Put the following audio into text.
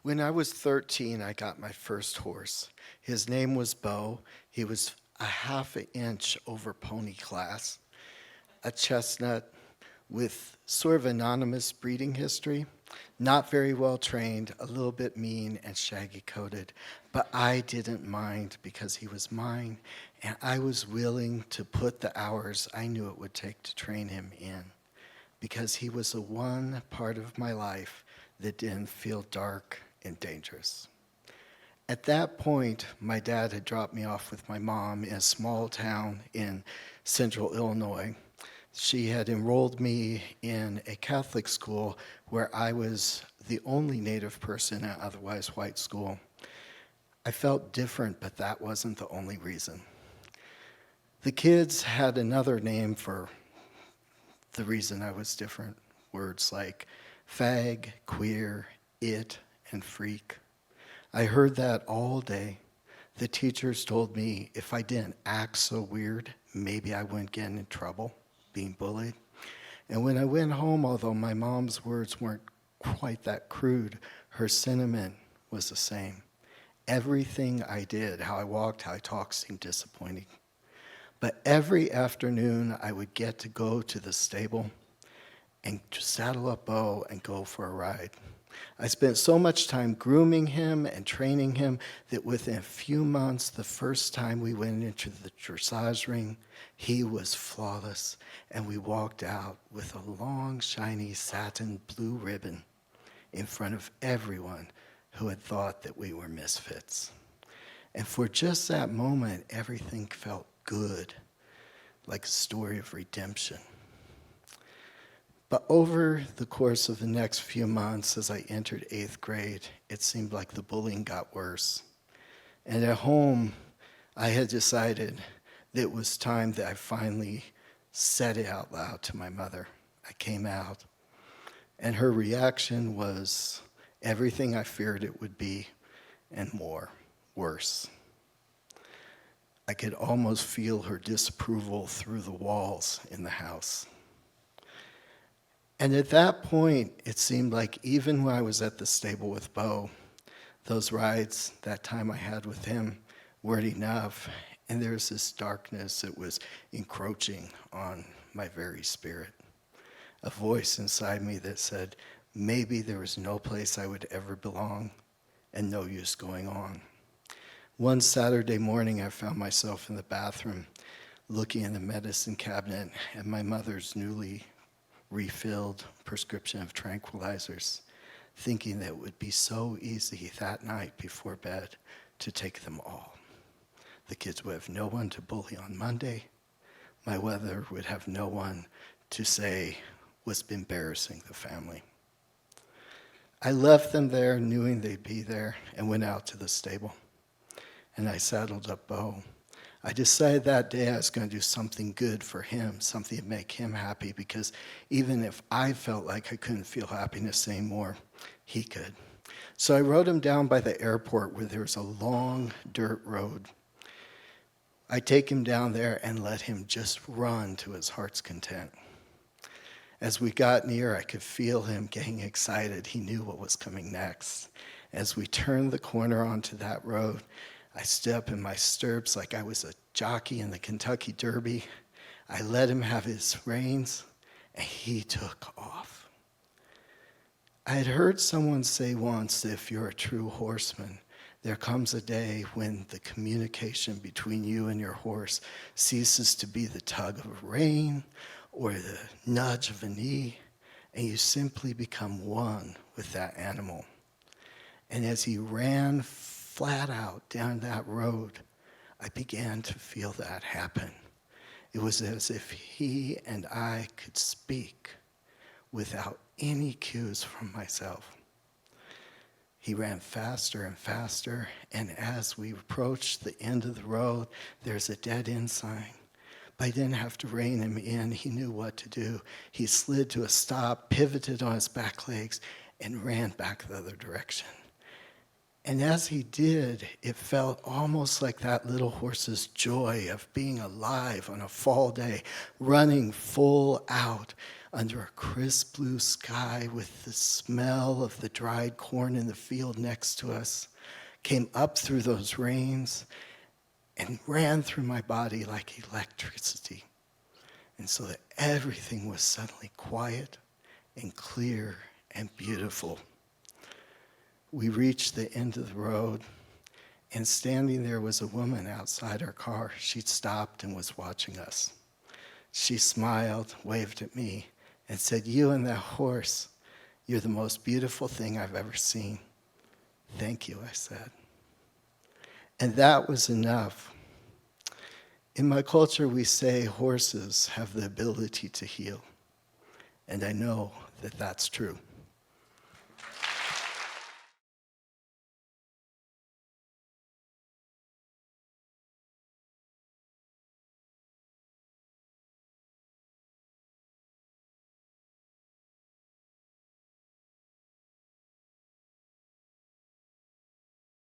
When I was 13, I got my first horse. His name was Bo. He was a half an inch over pony class, a chestnut with sort of anonymous breeding history, not very well trained, a little bit mean and shaggy coated, but I didn't mind because he was mine, and I was willing to put the hours I knew it would take to train him in, because he was the one part of my life that didn't feel dark and dangerous. At that point, my dad had dropped me off with my mom in a small town in central Illinois. She had enrolled me in a Catholic school where I was the only Native person in an otherwise white school. I felt different, but that wasn't the only reason. The kids had another name for the reason I was different. Words like fag, queer, it, and freak. I heard that all day. The teachers told me if I didn't act so weird, maybe I wouldn't get in trouble being bullied. And when I went home, although my mom's words weren't quite that crude, her sentiment was the same. Everything I did, how I walked, how I talked, seemed disappointing. But every afternoon, I would get to go to the stable and saddle up Bo and go for a ride. I spent so much time grooming him and training him that within a few months, the first time we went into the dressage ring, he was flawless, and we walked out with a long, shiny satin blue ribbon in front of everyone who had thought that we were misfits. And for just that moment, everything felt good, like a story of redemption. But over the course of the next few months, as I entered 8th grade, it seemed like the bullying got worse. And at home, I had decided that it was time that I finally said it out loud to my mother. I came out, and her reaction was everything I feared it would be, and more, worse. I could almost feel her disapproval through the walls in the house. And at that point, it seemed like even when I was at the stable with Bo, those rides, that time I had with him, weren't enough. And there was this darkness that was encroaching on my very spirit. A voice inside me that said, maybe there was no place I would ever belong and no use going on. One Saturday morning, I found myself in the bathroom looking in the medicine cabinet at my mother's newly refilled prescription of tranquilizers, thinking that it would be so easy that night before bed to take them all. The kids would have no one to bully on Monday. My mother would have no one to say was embarrassing the family. I left them there knowing they'd be there and went out to the stable. And I saddled up Bo. I decided that day I was going to do something good for him, something to make him happy, because even if I felt like I couldn't feel happiness anymore, he could. So I rode him down by the airport where there was a long dirt road. I take him down there and let him just run to his heart's content. As we got near, I could feel him getting excited. He knew what was coming next. As we turned the corner onto that road, I stood up in my stirrups like I was a jockey in the Kentucky Derby. I let him have his reins, and he took off. I had heard someone say once that if you're a true horseman, there comes a day when the communication between you and your horse ceases to be the tug of a rein or the nudge of a knee, and you simply become one with that animal. And as he ran flat out down that road, I began to feel that happen. It was as if he and I could speak without any cues from myself. He ran faster and faster, and as we approached the end of the road, there's a dead-end sign. But I didn't have to rein him in. He knew what to do. He slid to a stop, pivoted on his back legs, and ran back the other direction. And as he did, it felt almost like that little horse's joy of being alive on a fall day, running full out under a crisp blue sky with the smell of the dried corn in the field next to us, came up through those reins and ran through my body like electricity. And so that everything was suddenly quiet and clear and beautiful. We reached the end of the road, and standing there was a woman outside our car. She'd stopped and was watching us. She smiled, waved at me, and said, "You and that horse, you're the most beautiful thing I've ever seen." "Thank you," I said. And that was enough. In my culture, we say horses have the ability to heal, and I know that that's true.